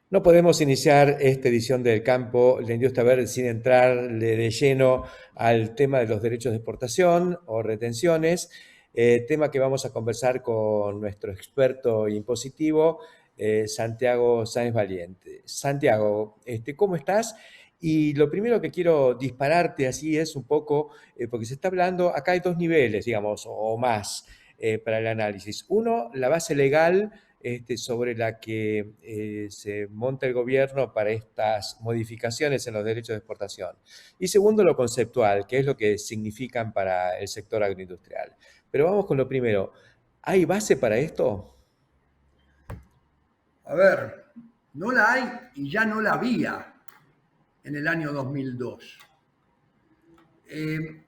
No podemos iniciar esta edición del Campo, la industria verde, sin entrarle de lleno al tema de los derechos de exportación o retenciones, tema que vamos a conversar con nuestro experto impositivo, Santiago Sáenz Valiente. Santiago, ¿cómo estás? Y lo primero que quiero dispararte así es un poco, porque se está hablando, acá hay dos niveles, digamos, o más para el análisis. Uno, la base legal sobre la que se monta el gobierno para estas modificaciones en los derechos de exportación. Y segundo, lo conceptual, que es lo que significan para el sector agroindustrial. Pero vamos con lo primero. ¿Hay base para esto? A ver, no la hay y ya no la había en el año 2002.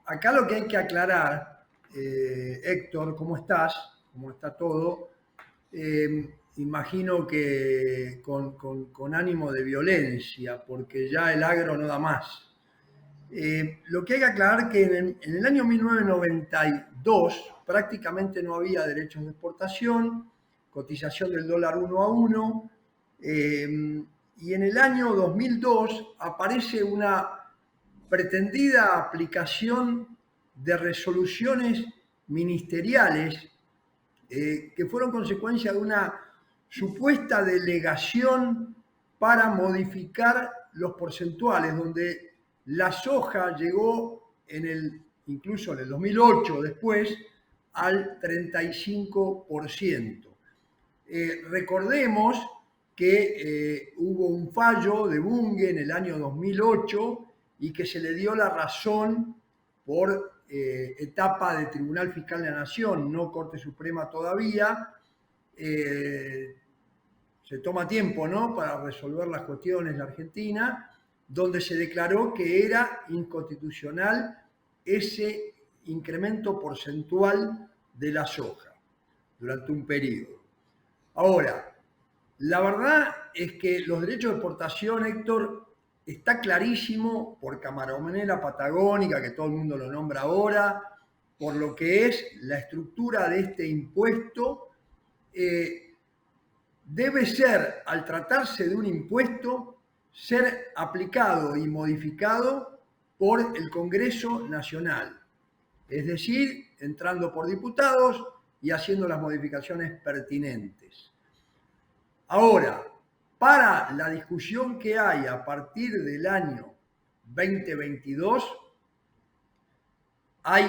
Acá lo que hay que aclarar, Héctor, ¿cómo estás? ¿Cómo está todo? Imagino que con ánimo de violencia, porque ya el agro no da más. Lo que hay que aclarar es que en el año 1992 prácticamente no había derechos de exportación, cotización del dólar 1 a 1, y en el año 2002 aparece una pretendida aplicación de resoluciones ministeriales que fueron consecuencia de una supuesta delegación para modificar los porcentuales, donde la soja llegó incluso en el 2008 después al 35%. Recordemos que hubo un fallo de Bunge en el año 2008 y que se le dio la razón por etapa de Tribunal Fiscal de la Nación, no Corte Suprema todavía. Se toma tiempo, ¿no?, para resolver las cuestiones en la Argentina, donde se declaró que era inconstitucional ese incremento porcentual de la soja durante un periodo. Ahora, la verdad es que los derechos de exportación, Héctor, está clarísimo por Camaronera Patagónica, que todo el mundo lo nombra ahora, por lo que es la estructura de este impuesto, debe ser, al tratarse de un impuesto, ser aplicado y modificado por el Congreso Nacional, es decir, entrando por diputados y haciendo las modificaciones pertinentes. Ahora, para la discusión que hay a partir del año 2022, hay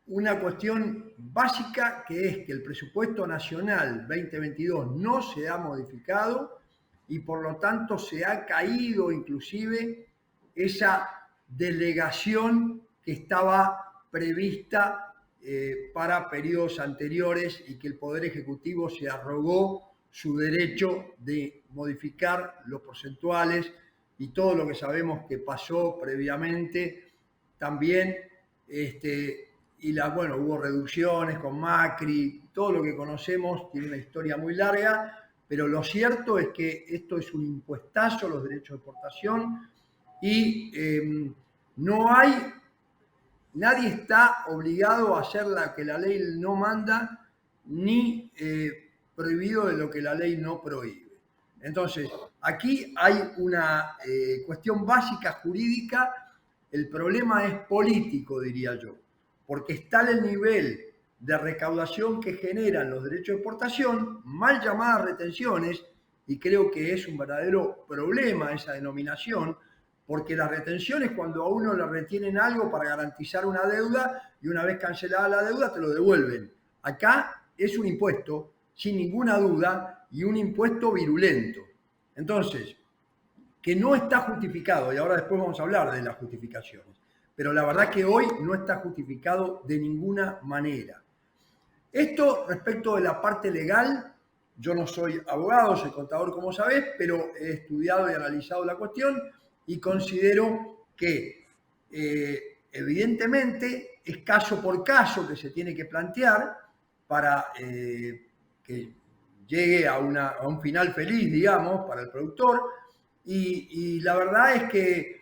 una cuestión básica, que es que el presupuesto nacional 2022 no se ha modificado y por lo tanto se ha caído inclusive esa delegación que estaba prevista para periodos anteriores, y que el Poder Ejecutivo se arrogó su derecho de modificar los porcentuales y todo lo que sabemos que pasó previamente también. Bueno, hubo reducciones con Macri, todo lo que conocemos tiene una historia muy larga, pero lo cierto es que esto es un impuestazo, los derechos de exportación, y no hay, nadie está obligado a hacer lo que la ley no manda, ni prohibido de lo que la ley no prohíbe. Entonces, aquí hay una cuestión básica jurídica. El problema es político, diría yo, porque está el nivel de recaudación que generan los derechos de exportación, mal llamadas retenciones, y creo que es un verdadero problema esa denominación, porque las retenciones, cuando a uno le retienen algo para garantizar una deuda, y una vez cancelada la deuda te lo devuelven. Acá es un impuesto, sin ninguna duda, y un impuesto virulento. Entonces, que no está justificado, y ahora después vamos a hablar de las justificaciones, pero la verdad que hoy no está justificado de ninguna manera. Esto respecto de la parte legal. Yo no soy abogado, soy contador, como sabés, pero he estudiado y analizado la cuestión y considero que evidentemente es caso por caso que se tiene que plantear para que llegue a un final feliz, digamos, para el productor. Y la verdad es que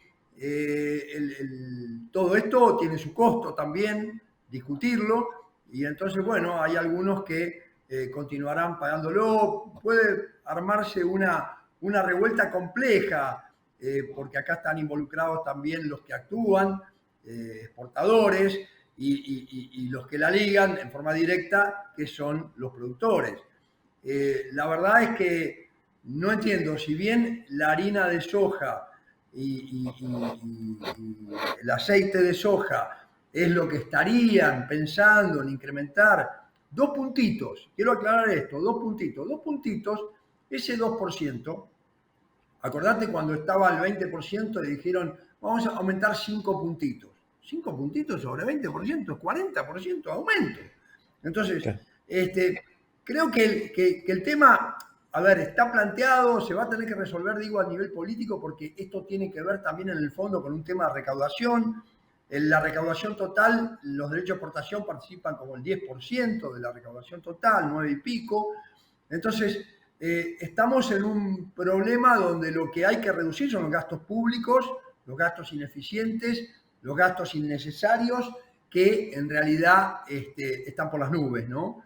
todo esto tiene su costo también, discutirlo, y entonces, bueno, hay algunos que continuarán pagándolo. Puede armarse una revuelta compleja, porque acá están involucrados también los que actúan, exportadores, y los que la ligan en forma directa, que son los productores. La verdad es que no entiendo, si bien la harina de soja y el aceite de soja es lo que estarían pensando en incrementar, dos puntitos, quiero aclarar esto, dos puntitos, ese 2%, acordate cuando estaba al 20% y dijeron, vamos a aumentar 5 puntitos. 5 puntitos sobre 20% es 40% de aumento. Entonces, Claro. creo que el tema, a ver, está planteado, se va a tener que resolver, digo, a nivel político, porque esto tiene que ver también en el fondo con un tema de recaudación. En la recaudación total, los derechos de exportación participan como el 10% de la recaudación total, 9 y pico. Entonces, estamos en un problema donde lo que hay que reducir son los gastos públicos, los gastos ineficientes, los gastos innecesarios, que en realidad están por las nubes, ¿no?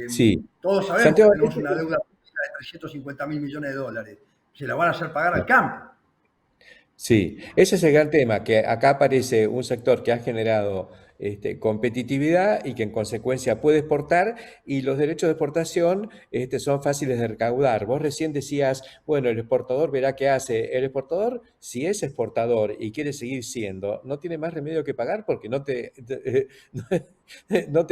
Sí. Todos sabemos que Santiago, tenemos una deuda pública de 350.000 millones de dólares. Se la van a hacer pagar al campo. sí, ese es el gran tema, que acá aparece un sector que ha generado competitividad y que en consecuencia puede exportar y los derechos de exportación son fáciles de recaudar. Vos recién decías, bueno, el exportador verá qué hace. El exportador, si es exportador y quiere seguir siendo, no tiene más remedio que pagar porque no te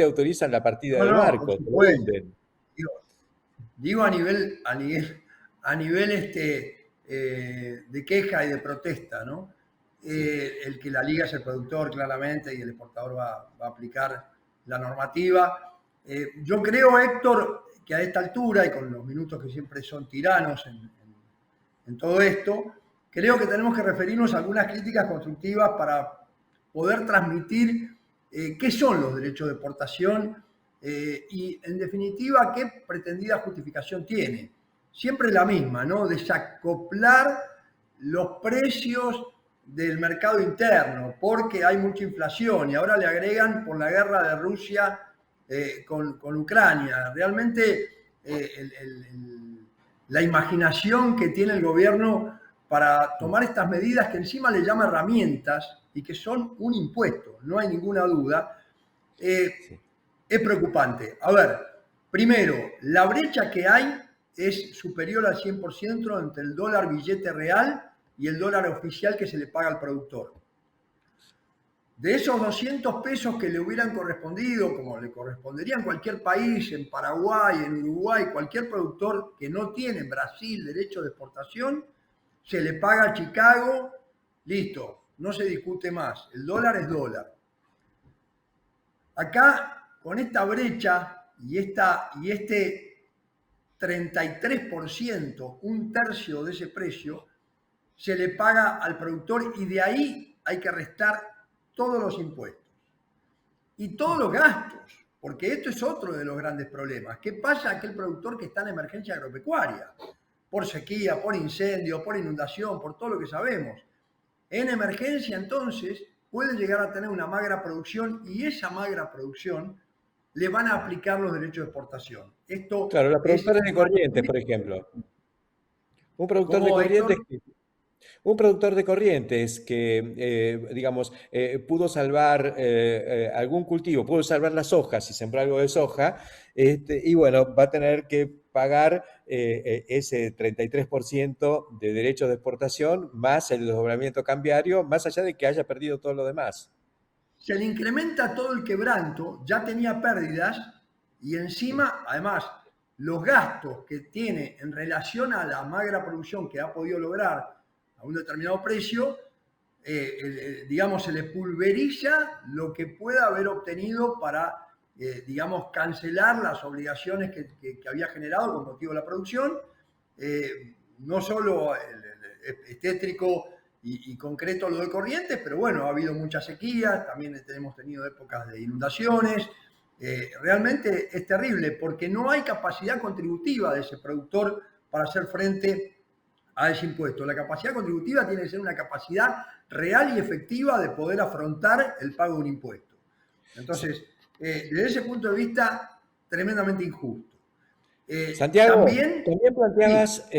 autorizan la partida No, del no, por barco, te lo supuesto. hunden. Digo, digo a nivel de queja y de protesta, ¿no? Sí, El que la liga es el productor, claramente, y el exportador va a aplicar la normativa. Yo creo, Héctor, que a esta altura, y con los minutos que siempre son tiranos en todo esto, creo que tenemos que referirnos a algunas críticas constructivas para poder transmitir qué son los derechos de exportación y, en definitiva, qué pretendida justificación tiene. Siempre la misma, ¿no? Desacoplar los precios del mercado interno, porque hay mucha inflación y ahora le agregan por la guerra de Rusia con Ucrania. Realmente la imaginación que tiene el gobierno para tomar estas medidas que encima le llama herramientas y que son un impuesto, no hay ninguna duda, sí. es preocupante. A ver, primero, la brecha que hay es superior al 100% entre el dólar billete real y el dólar oficial que se le paga al productor. De esos 200 pesos que le hubieran correspondido, como le correspondería en cualquier país, en Paraguay, en Uruguay, cualquier productor que no tiene en Brasil derecho de exportación, se le paga a Chicago, listo, no se discute más, el dólar es dólar. Acá, con esta brecha y este 33%, un tercio de ese precio, se le paga al productor y de ahí hay que restar todos los impuestos y todos los gastos, porque esto es otro de los grandes problemas. ¿Qué pasa a aquel productor que está en emergencia agropecuaria? Por sequía, por incendio, por inundación, por todo lo que sabemos. En emergencia, entonces, puede llegar a tener una magra producción y esa magra producción le van a aplicar los derechos de exportación. Esto Claro, los es productores de Corrientes, por magnífico. ejemplo. Un productor de ¿Cómo, Corrientes Héctor? Un productor de Corrientes que, digamos, pudo salvar algún cultivo, pudo salvar la soja, si sembró algo de soja, y bueno, va a tener que pagar ese 33% de derechos de exportación más el desdoblamiento cambiario, más allá de que haya perdido todo lo demás. Se le incrementa todo el quebranto, ya tenía pérdidas y Sí, encima, además, los gastos que tiene en relación a la magra producción que ha podido lograr a un determinado precio, digamos, se le pulveriza lo que pueda haber obtenido para, digamos, cancelar las obligaciones que había generado con motivo de la producción. No solo es tétrico y concreto lo de Corrientes, pero bueno, ha habido muchas sequías, también hemos tenido épocas de inundaciones. Realmente es terrible porque no hay capacidad contributiva de ese productor para hacer frente a ese impuesto. La capacidad contributiva tiene que ser una capacidad real y efectiva de poder afrontar el pago de un impuesto. Sa- Entonces, desde ese punto de vista, tremendamente injusto. Santiago, También, también sí, planteabas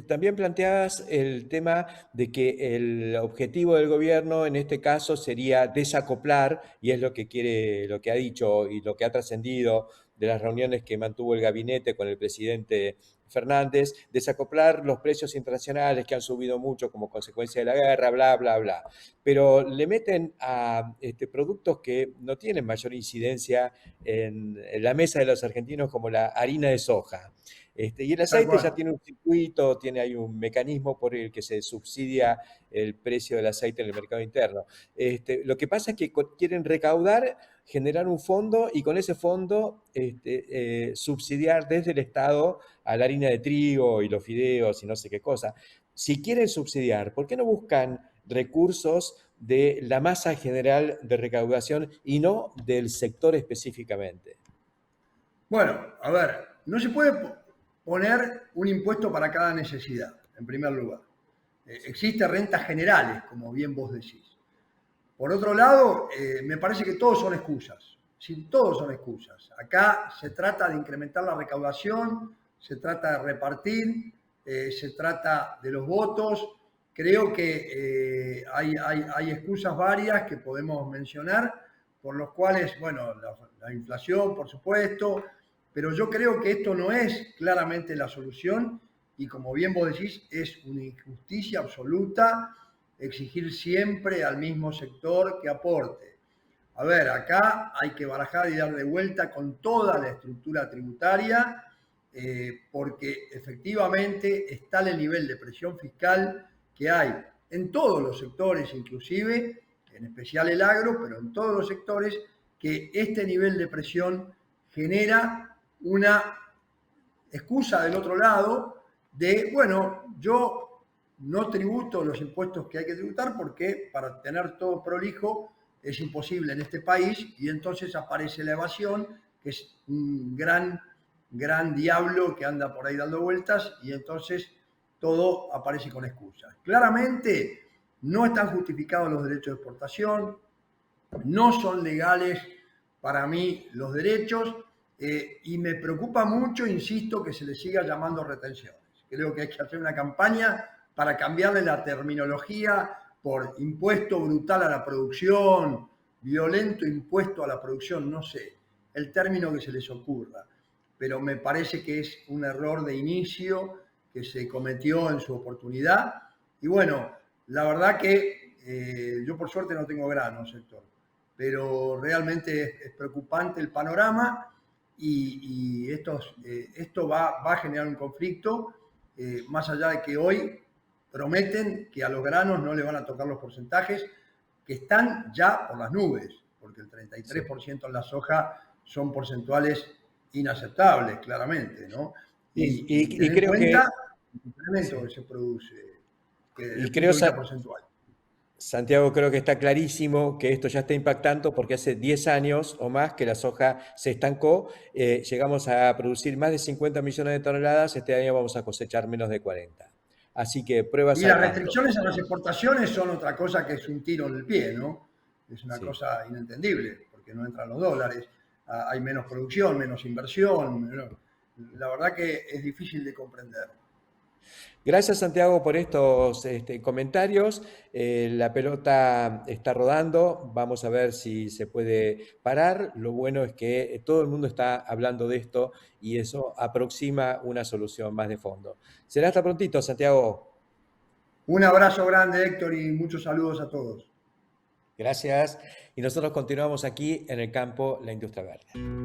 También planteabas el tema de que el objetivo del gobierno en este caso sería desacoplar, y es lo que quiere, lo que ha dicho y lo que ha trascendido de las reuniones que mantuvo el gabinete con el presidente Fernández, desacoplar los precios internacionales que han subido mucho como consecuencia de la guerra, bla, bla, bla. Pero le meten a productos que no tienen mayor incidencia en la mesa de los argentinos como la harina de soja. Y el Tal aceite ya cual. tiene un circuito, hay un mecanismo por el que se subsidia el precio del aceite en el mercado interno. Lo que pasa es que quieren recaudar, generar un fondo y con ese fondo subsidiar desde el Estado a la harina de trigo y los fideos y no sé qué cosa. Si quieren subsidiar, ¿por qué no buscan recursos de la masa general de recaudación y no del sector específicamente? Bueno, a ver, no se puede poner un impuesto para cada necesidad, en primer lugar. Existen rentas generales, como bien vos decís. Por otro lado, me parece que todos son excusas. Sí, todos son excusas. Acá se trata de incrementar la recaudación, se trata de repartir, se trata de los votos. Creo que hay excusas varias que podemos mencionar, por los cuales, bueno, la inflación, por supuesto, pero yo creo que esto no es claramente la solución y como bien vos decís, es una injusticia absoluta exigir siempre al mismo sector que aporte. A ver, acá hay que barajar y dar de vuelta con toda la estructura tributaria, porque efectivamente está el nivel de presión fiscal que hay en todos los sectores, inclusive, en especial el agro, pero en todos los sectores, que este nivel de presión genera una excusa del otro lado de, bueno, yo no tributo los impuestos que hay que tributar porque para tener todo prolijo es imposible en este país y entonces aparece la evasión, que es un gran diablo que anda por ahí dando vueltas y entonces todo aparece con excusas. Claramente no están justificados los derechos de exportación, no son legales para mí los derechos y me preocupa mucho, insisto, que se le siga llamando retenciones. Creo que hay que hacer una campaña para cambiarle la terminología por impuesto brutal a la producción, violento impuesto a la producción, no sé, el término que se les ocurra. Pero me parece que es un error de inicio que se cometió en su oportunidad. Y bueno, la verdad que yo por suerte no tengo granos, Héctor, pero realmente es preocupante el panorama y esto va a generar un conflicto, más allá de que hoy prometen que a los granos no le van a tocar los porcentajes que están ya por las nubes, porque el Sí. 33% en la soja son porcentuales inaceptables, claramente, ¿no? Y Y tener en creo cuenta que, el incremento sí. que se produce que desde Y el punto creo, de vista porcentual. Santiago, creo que está clarísimo que esto ya está impactando porque hace 10 años o más que la soja se estancó. Llegamos a producir más de 50 millones de toneladas, este año vamos a cosechar menos de 40. Así que pruebas Y al las canto. restricciones a las exportaciones son otra cosa que es un tiro en el pie, ¿no? Es una Sí. cosa inentendible, porque no entran los dólares, hay menos producción, menos inversión. La verdad que es difícil de comprender. Gracias, Santiago, por estos comentarios. La pelota está rodando. Vamos a ver si se puede parar. Lo bueno es que todo el mundo está hablando de esto y eso aproxima una solución más de fondo. Será hasta prontito, Santiago. Un abrazo grande, Héctor, y muchos saludos a todos. Gracias. Y nosotros continuamos aquí en el campo La Industria Verde.